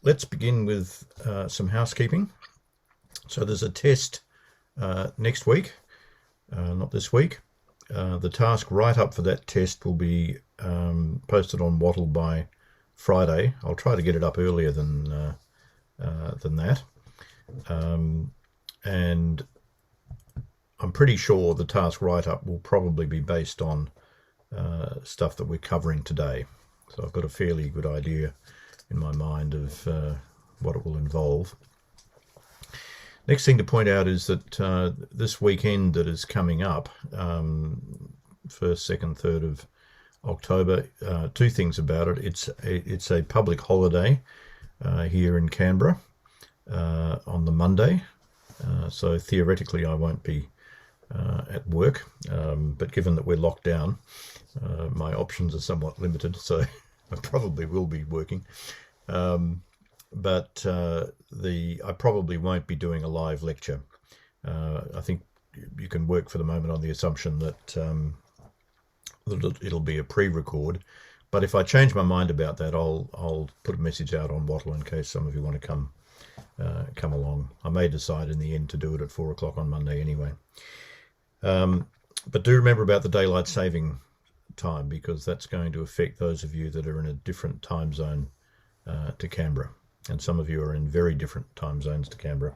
let's begin with some housekeeping. So there's a test next week, not this week. The task write-up for that test will be posted on Wattle by Friday. I'll try to get it up earlier than that. And I'm pretty sure the task write-up will probably be based on stuff that we're covering today. So I've got a fairly good idea in my mind of what it will involve. Next thing to point out is that this weekend that is coming up, 1st, 2nd, 3rd of October, two things about it. It's a public holiday here in Canberra on the Monday, so theoretically I won't be at work, but given that we're locked down, my options are somewhat limited, so I probably will be working. But I probably won't be doing a live lecture. I think you can work for the moment on the assumption that it'll be a pre-record. But if I change my mind about that, I'll put a message out on Wattle in case some of you want to come along. I may decide in the end to do it at 4 o'clock on Monday anyway. But do remember about the daylight saving time, because that's going to affect those of you that are in a different time zone to Canberra. And some of you are in very different time zones to Canberra.